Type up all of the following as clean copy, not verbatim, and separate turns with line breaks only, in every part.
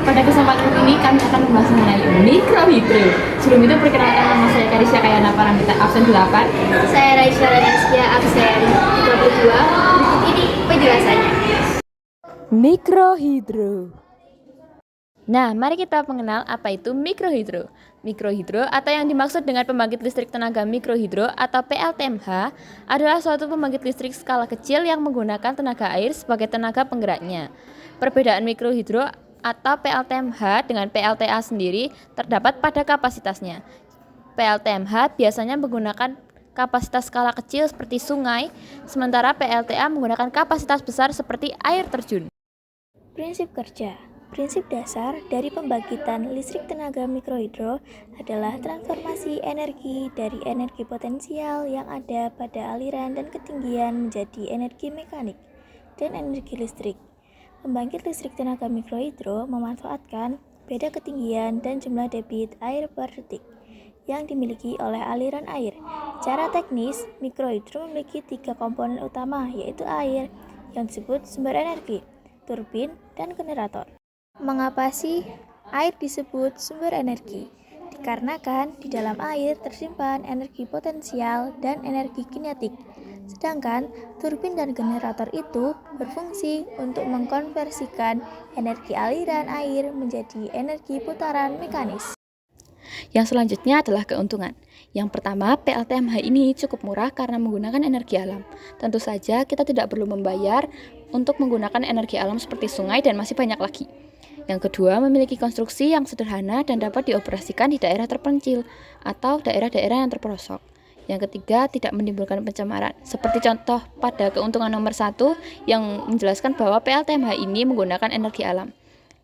pada kesempatan ini kami akan membahas mengenai mikrohidro. Sebelum itu perkenalkan nama saya Karisya Kayana Paramita absen 8.
Saya Raisya Renasya absen 32. Berikut ini penjelasannya.
Mikrohidro. Nah, mari kita mengenal apa itu mikrohidro. Mikrohidro atau yang dimaksud dengan pembangkit listrik tenaga mikrohidro atau PLTMH adalah suatu pembangkit listrik skala kecil yang menggunakan tenaga air sebagai tenaga penggeraknya. Perbedaan mikrohidro atau PLTMH dengan PLTA sendiri terdapat pada kapasitasnya. PLTMH biasanya menggunakan kapasitas skala kecil seperti sungai, sementara PLTA menggunakan kapasitas besar seperti air terjun.
Prinsip kerja. Prinsip dasar dari pembangkitan listrik tenaga mikrohidro adalah transformasi energi dari energi potensial yang ada pada aliran dan ketinggian menjadi energi mekanik dan energi listrik. Pembangkit listrik tenaga mikrohidro memanfaatkan beda ketinggian dan jumlah debit air per detik yang dimiliki oleh aliran air. Secara teknis, mikrohidro memiliki 3 komponen utama, yaitu air yang disebut sumber energi, turbin, dan generator. Mengapa sih air disebut sumber energi? Dikarenakan di dalam air tersimpan energi potensial dan energi kinetik. Sedangkan turbin dan generator itu berfungsi untuk mengkonversikan energi aliran air menjadi energi putaran mekanis.
Yang selanjutnya adalah keuntungan. Yang pertama, PLTMH ini cukup murah karena menggunakan energi alam. Tentu saja kita tidak perlu membayar untuk menggunakan energi alam seperti sungai dan masih banyak lagi. Yang kedua, memiliki konstruksi yang sederhana dan dapat dioperasikan di daerah terpencil atau daerah-daerah yang terpelosok. Yang ketiga, tidak menimbulkan pencemaran. Seperti contoh pada keuntungan nomor 1 yang menjelaskan bahwa PLTMH ini menggunakan energi alam.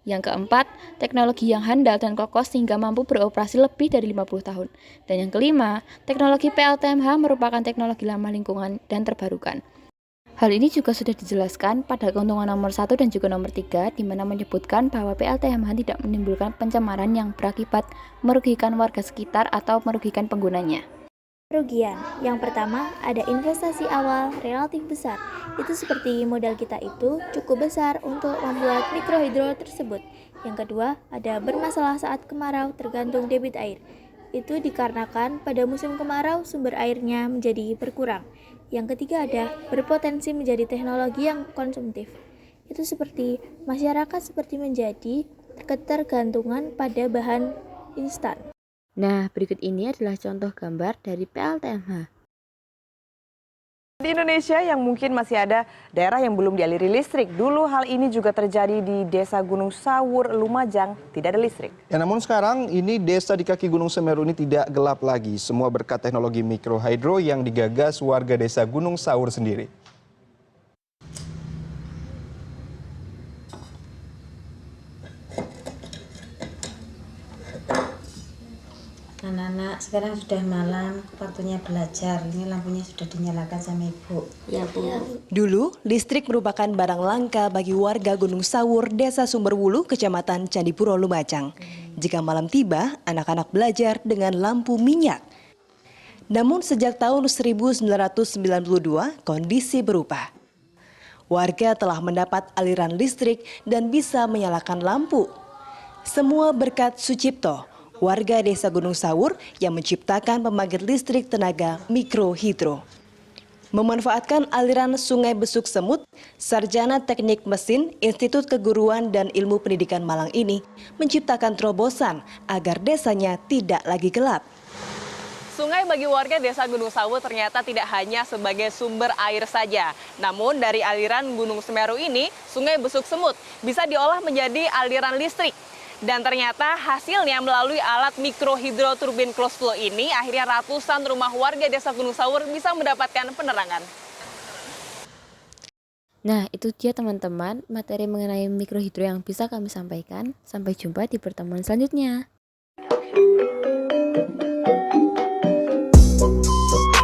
Yang keempat, teknologi yang handal dan kokoh sehingga mampu beroperasi lebih dari 50 tahun. Dan yang kelima, teknologi PLTMH merupakan teknologi ramah lingkungan dan terbarukan. Hal ini juga sudah dijelaskan pada keuntungan nomor 1 dan juga nomor 3, di mana menyebutkan bahwa PLTMH tidak menimbulkan pencemaran yang berakibat merugikan warga sekitar atau merugikan penggunanya.
Kerugian. Yang pertama, ada investasi awal relatif besar. Itu seperti modal kita itu cukup besar untuk membuat mikrohidro tersebut. Yang kedua, ada bermasalah saat kemarau tergantung debit air. Itu dikarenakan pada musim kemarau sumber airnya menjadi berkurang. Yang ketiga ada berpotensi menjadi teknologi yang konsumtif. Itu seperti masyarakat seperti menjadi ketergantungan pada bahan instan.
Nah, berikut ini adalah contoh gambar dari PLTMH.
Di Indonesia yang mungkin masih ada daerah yang belum dialiri listrik. Dulu hal ini juga terjadi di Desa Gunung Sawur, Lumajang, tidak ada listrik.
Ya, namun sekarang ini desa di kaki Gunung Semeru ini tidak gelap lagi. Semua berkat teknologi mikrohidro yang digagas warga Desa Gunung Sawur sendiri.
Anak-anak sekarang sudah malam, waktunya belajar. Ini lampunya sudah dinyalakan sama ibu.
Ya, Bu.
Dulu, listrik merupakan barang langka bagi warga Gunung Sawur, Desa Sumberwulu, Kecamatan Candipuro, Lumajang. Jika malam tiba, anak-anak belajar dengan lampu minyak. Namun sejak tahun 1992, kondisi berubah. Warga telah mendapat aliran listrik dan bisa menyalakan lampu. Semua berkat Sucipto, warga Desa Gunung Sawur yang menciptakan pembangkit listrik tenaga mikrohidro. Memanfaatkan aliran Sungai Besuk Semut, Sarjana Teknik Mesin Institut Keguruan dan Ilmu Pendidikan Malang ini menciptakan terobosan agar desanya tidak lagi gelap.
Sungai bagi warga Desa Gunung Sawur ternyata tidak hanya sebagai sumber air saja. Namun dari aliran Gunung Semeru ini, Sungai Besuk Semut bisa diolah menjadi aliran listrik. Dan ternyata hasilnya melalui alat mikrohidro turbin closed flow ini, akhirnya ratusan rumah warga Desa Gunung Sawur bisa mendapatkan penerangan.
Nah, itu dia teman-teman materi mengenai mikrohidro yang bisa kami sampaikan. Sampai jumpa di pertemuan selanjutnya.